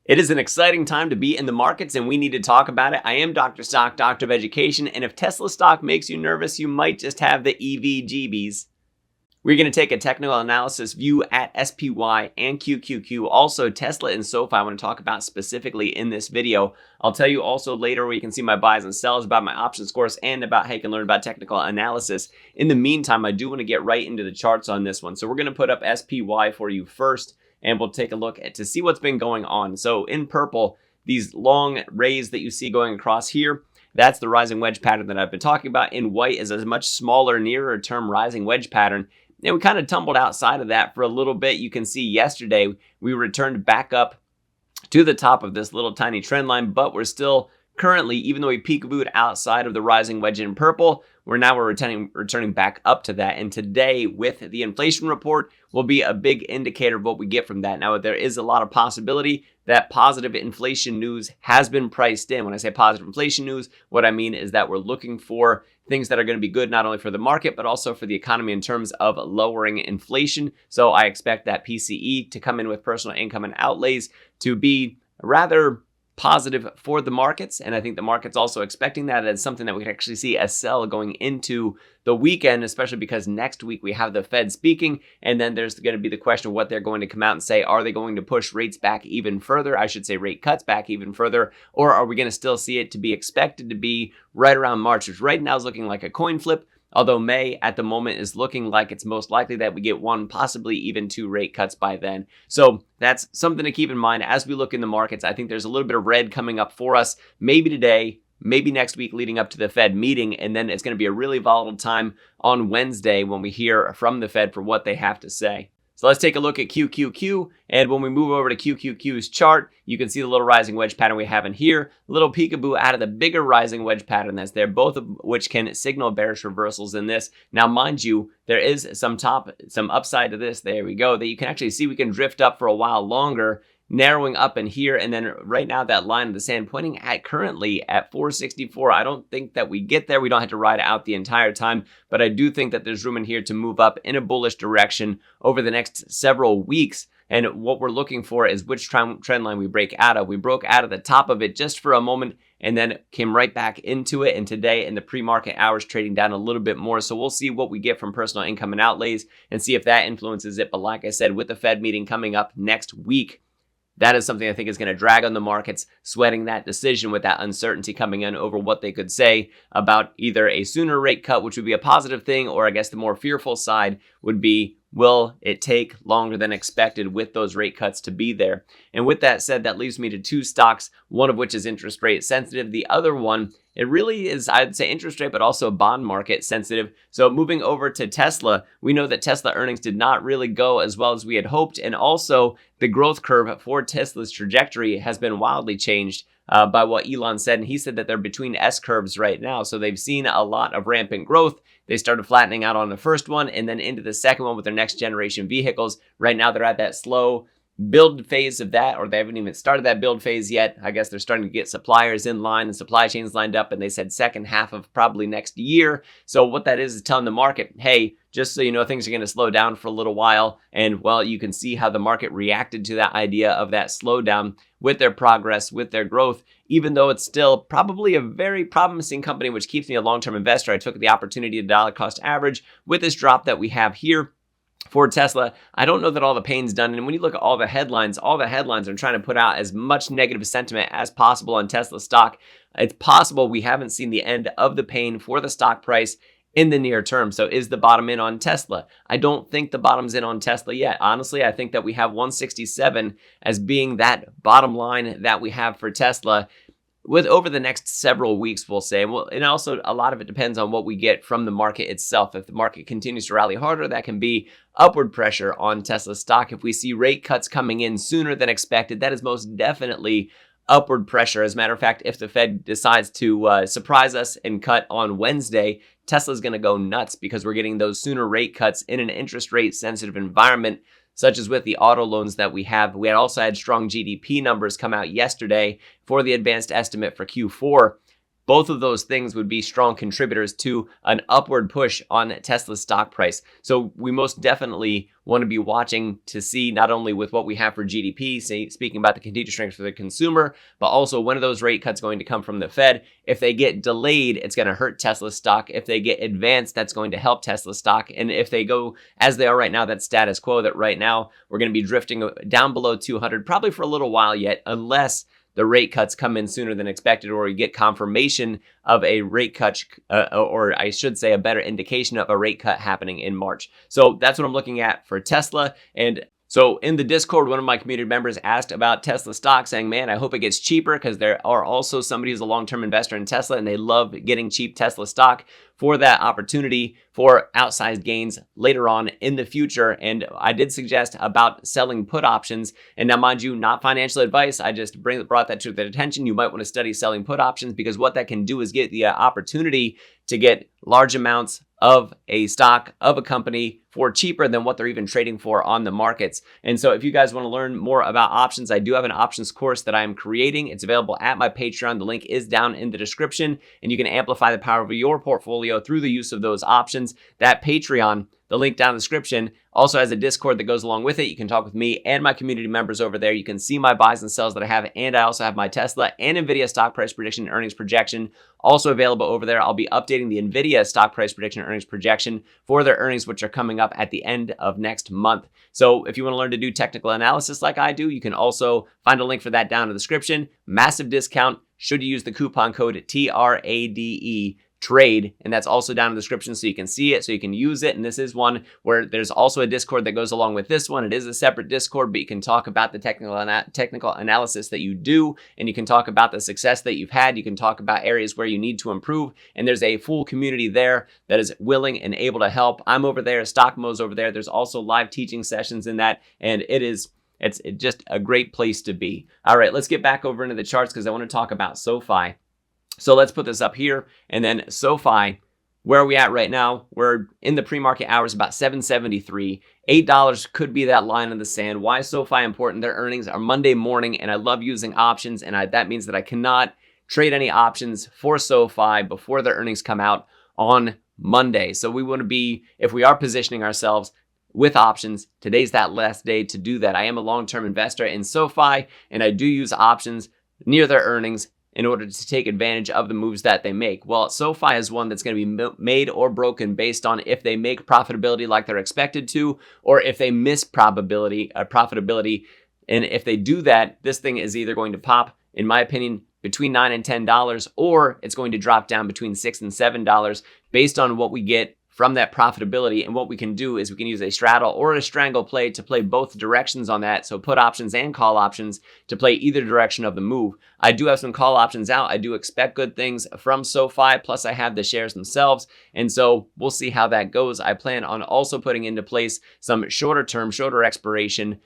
It is an exciting time to be in the markets and we need to talk about it. I am Dr. Stock, Doctor of Education, and if Tesla stock makes you nervous, you might just have the EVGBs. We're going to take a technical analysis view at SPY and QQQ. Also, Tesla and Sofi I want to talk about specifically in this video. I'll tell you also later where you can see my buys and sells, about my options course, and about how you can learn about technical analysis. In the meantime, I do want to get right into the charts on this one. So we're going to put up SPY for you first, and we'll take a look to see what's been going on. So in purple, these long rays that you see going across here, that's the rising wedge pattern that I've been talking about. In white is a much smaller, nearer term rising wedge pattern. And we kind of tumbled outside of that for a little bit. You can see yesterday we returned back up to the top of this little tiny trend line, but we're still currently, even though we peekabooed outside of the rising wedge in purple, we're returning back up to that. And today, with the inflation report, will be a big indicator of what we get from that. Now, there is a lot of possibility that positive inflation news has been priced in. When I say positive inflation news, what I mean is that we're looking for things that are going to be good not only for the market, but also for the economy in terms of lowering inflation. So I expect that PCE to come in with personal income and outlays to be rather positive for the markets, and I think the market's also expecting that as something that we could actually see a sell going into the weekend, especially because next week we have the Fed speaking, and then there's going to be the question of what they're going to come out and say. Are they going to push rates back even further? I should say rate cuts back even further, or are we going to still see it to be expected to be right around March, which right now is looking like a coin flip? Although May at the moment is looking like it's most likely that we get one, possibly even two rate cuts by then. So that's something to keep in mind as we look in the markets. I think there's a little bit of red coming up for us, maybe today, maybe next week leading up to the Fed meeting. And then it's going to be a really volatile time on Wednesday when we hear from the Fed for what they have to say. So let's take a look at QQQ, and when we move over to QQQ's chart, you can see the little rising wedge pattern we have in here, a little peekaboo out of the bigger rising wedge pattern that's there, both of which can signal bearish reversals in this. Now, mind you, there is some upside to this, there we go, that you can actually see we can drift up for a while longer, narrowing up in here, and then right now that line in the sand pointing at currently at 464. I don't think that we get there. We don't have to ride it out the entire time, but I do think that there's room in here to move up in a bullish direction over the next several weeks. And what we're looking for is which trend line we break out of. We broke out of the top of it just for a moment and then came right back into it. And today in the pre-market hours trading down a little bit more. So we'll see what we get from personal income and outlays and see if that influences it. But like I said, with the Fed meeting coming up next week, that is something I think is going to drag on the markets, sweating that decision with that uncertainty coming in over what they could say about either a sooner rate cut, which would be a positive thing, or I guess the more fearful side would be, will it take longer than expected with those rate cuts to be there? And with that said, that leaves me to two stocks, one of which is interest rate sensitive. The other one, it really is, I'd say, interest rate, but also bond market sensitive. So moving over to Tesla, we know that Tesla earnings did not really go as well as we had hoped. And also the growth curve for Tesla's trajectory has been wildly changed by what Elon said. And he said that they're between S curves right now. So they've seen a lot of rampant growth. They started flattening out on the first one and then into the second one with their next generation vehicles. Right now they're at that slow build phase of that, or they haven't even started that build phase yet. I guess they're starting to get suppliers in line and supply chains lined up, and they said second half of probably next year. So what that is telling the market, hey, just so you know, things are going to slow down for a little while. And well, you can see how the market reacted to that idea of that slowdown with their progress, with their growth, even though it's still probably a very promising company, which keeps me a long-term investor. I took the opportunity to dollar cost average with this drop that we have here. For Tesla, I don't know that all the pain's done. And when you look at all the headlines are trying to put out as much negative sentiment as possible on Tesla stock. It's possible we haven't seen the end of the pain for the stock price in the near term. So is the bottom in on Tesla? I don't think the bottom's in on Tesla yet. Honestly, I think that we have 167 as being that bottom line that we have for Tesla. With over the next several weeks, we'll say. Well, and also a lot of it depends on what we get from the market itself. If the market continues to rally harder, that can be upward pressure on Tesla stock. If we see rate cuts coming in sooner than expected, that is most definitely upward pressure. As a matter of fact, if the Fed decides to surprise us and cut on Wednesday, Tesla's going to go nuts because we're getting those sooner rate cuts in an interest rate sensitive environment, such as with the auto loans that we have. We had also had strong GDP numbers come out yesterday for the advanced estimate for Q4. both of those things would be strong contributors to an upward push on Tesla's stock price. So we most definitely want to be watching to see not only with what we have for GDP, speaking about the continued strength for the consumer, but also when are those rate cuts going to come from the Fed. If they get delayed, it's going to hurt Tesla's stock. If they get advanced, that's going to help Tesla's stock. And if they go as they are right now, that's status quo, that right now we're going to be drifting down below 200 probably for a little while yet, unless the rate cuts come in sooner than expected, or you get confirmation of a rate cut, or I should say a better indication of a rate cut happening in March. So that's what I'm looking at for Tesla. And so in the Discord, one of my community members asked about Tesla stock, saying, man, I hope it gets cheaper, because there are also somebody who's a long-term investor in Tesla and they love getting cheap Tesla stock for that opportunity for outsized gains later on in the future. And I did suggest about selling put options. And now, mind you, not financial advice. I just brought that to their attention. You might want to study selling put options, because what that can do is get the opportunity to get large amounts of a stock of a company for cheaper than what they're even trading for on the markets. And so if you guys want to learn more about options, I do have an options course that I am creating. It's available at my Patreon. The link is down in the description, and you can amplify the power of your portfolio through the use of those options. That Patreon, the link down in the description, also has a Discord that goes along with it. You can talk with me and my community members over there. You can see my buys and sells that I have, and I also have my Tesla and NVIDIA stock price prediction and earnings projection also available over there. I'll be updating the NVIDIA stock price prediction and earnings projection for their earnings, which are coming up at the end of next month. So if you want to learn to do technical analysis like I do, you can also find a link for that down in the description. Massive discount should you use the coupon code TRADE. Trade, and that's also down in the description, so you can see it, so you can use it. And this is one where there's also a Discord that goes along with this one. It is a separate Discord, but you can talk about the technical analysis that you do, and you can talk about the success that you've had. You can talk about areas where you need to improve, and there's a full community there that is willing and able to help. I'm over there, Stockmo's over there. There's also live teaching sessions in that, and it's just a great place to be. All right, let's get back over into the charts, because I want to talk about SoFi. So let's put this up here, and then SoFi, where are we at right now? We're in the pre-market hours, about 773. $8 could be that line in the sand. Why is SoFi important? Their earnings are Monday morning, and I love using options, and that means that I cannot trade any options for SoFi before their earnings come out on Monday. So we want to be, if we are positioning ourselves with options, today's that last day to do that. I am a long-term investor in SoFi, and I do use options near their earnings in order to take advantage of the moves that they make. Well, SoFi is one that's going to be made or broken based on if they make profitability like they're expected to, or if they miss profitability. And if they do that, this thing is either going to pop, in my opinion, between $9 and $10, or it's going to drop down between $6 and $7 based on what we get from that profitability. And what we can do is we can use a straddle or a strangle play to play both directions on that. So put options and call options to play either direction of the move. I do have some call options out. I do expect good things from SoFi, plus I have the shares themselves. And so we'll see how that goes. I plan on also putting into place some shorter term, shorter expiration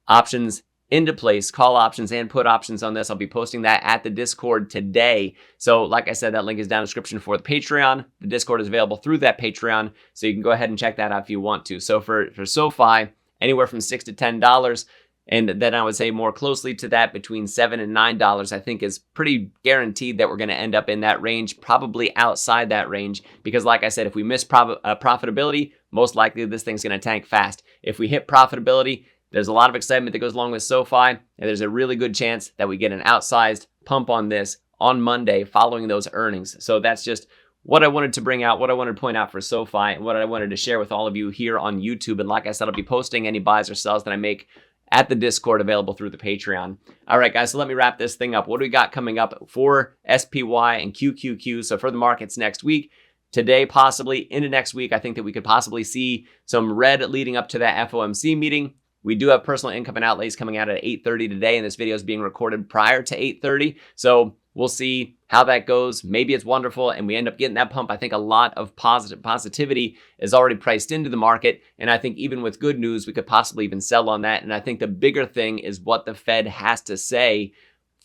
options into place, call options and put options on this. I'll be posting that at the Discord today. So like I said, that link is down in the description for the Patreon. The Discord is available through that Patreon, so you can go ahead and check that out if you want to. So for SoFi, anywhere from $6 to $10, and then I would say more closely to that, between $7 and $9, I think is pretty guaranteed that we're going to end up in that range, probably outside that range, because like I said, if we miss profitability, most likely this thing's going to tank fast. If we hit profitability, there's a lot of excitement that goes along with SoFi, and there's a really good chance that we get an outsized pump on this on Monday following those earnings. So that's just what I wanted to bring out, what I wanted to point out for SoFi, and what I wanted to share with all of you here on YouTube. And like I said, I'll be posting any buys or sells that I make at the Discord available through the Patreon. All right, guys, so let me wrap this thing up. What do we got coming up for SPY and QQQ? So for the markets next week, today, possibly into next week, I think that we could possibly see some red leading up to that FOMC meeting. We do have personal income and outlays coming out at 8:30 today, and this video is being recorded prior to 8:30. So we'll see how that goes. Maybe it's wonderful and we end up getting that pump. I think a lot of positivity is already priced into the market. And I think even with good news, we could possibly even sell on that. And I think the bigger thing is what the Fed has to say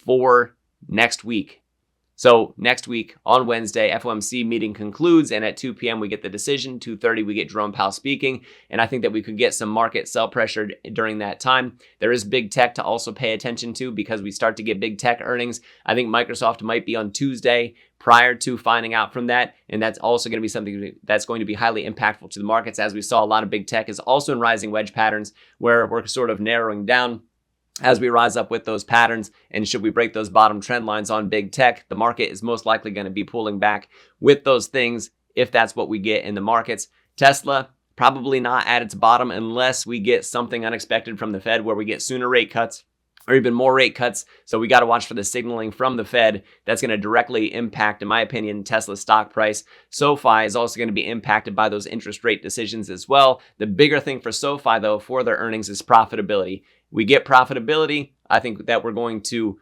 for next week. So next week on Wednesday, FOMC meeting concludes, and at 2 p.m. we get the decision. 2:30 we get Jerome Powell speaking, and I think that we could get some market sell pressure during that time. There is big tech to also pay attention to because we start to get big tech earnings. I think Microsoft might be on Tuesday prior to finding out from that, and that's also going to be something that's going to be highly impactful to the markets. As we saw, a lot of big tech is also in rising wedge patterns where we're sort of narrowing down as we rise up with those patterns. And should we break those bottom trend lines on big tech, the market is most likely going to be pulling back with those things if that's what we get in the markets. Tesla, probably not at its bottom unless we get something unexpected from the Fed where we get sooner rate cuts or even more rate cuts. So we got to watch for the signaling from the Fed. That's going to directly impact, in my opinion, Tesla's stock price. SoFi is also going to be impacted by those interest rate decisions as well. The bigger thing for SoFi, though, for their earnings is profitability. We get profitability, I think that we're going to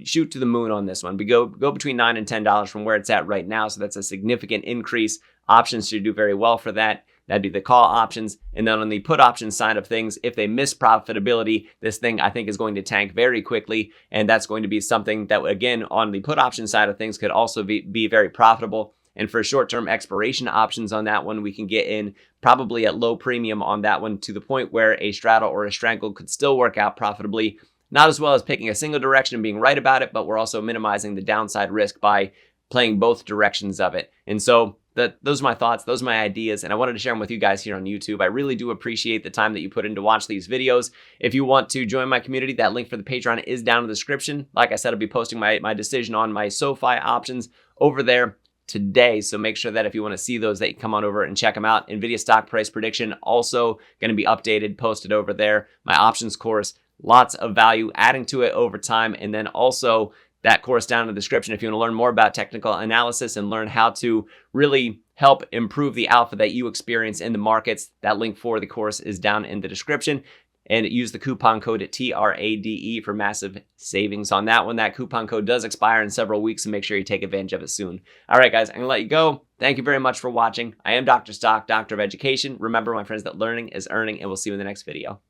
shoot to the moon on this one. We go between $9 and $10 from where it's at right now, so that's a significant increase. Options should do very well for that. That'd be the call options. And then on the put option side of things, if they miss profitability, this thing I think is going to tank very quickly. And that's going to be something that, again, on the put option side of things could also be very profitable. And for short-term expiration options on that one, we can get in probably at low premium on that one to the point where a straddle or a strangle could still work out profitably. Not as well as picking a single direction and being right about it, but we're also minimizing the downside risk by playing both directions of it. And so those are my thoughts, those are my ideas, and I wanted to share them with you guys here on YouTube. I really do appreciate the time that you put in to watch these videos. If you want to join my community, that link for the Patreon is down in the description. Like I said, I'll be posting my decision on my SoFi options over there today. So make sure that if you want to see those, that you come on over and check them out. NVIDIA stock price prediction also going to be updated, posted over there. My options course, lots of value adding to it over time. And then also that course down in the description if you want to learn more about technical analysis and learn how to really help improve the alpha that you experience in the markets. That link for the course is down in the description. And use the coupon code TRADE for massive savings on that one. That coupon code does expire in several weeks, so make sure you take advantage of it soon. All right, guys, I'm going to let you go. Thank you very much for watching. I am Dr. Stock, Doctor of Education. Remember, my friends, that learning is earning, and we'll see you in the next video.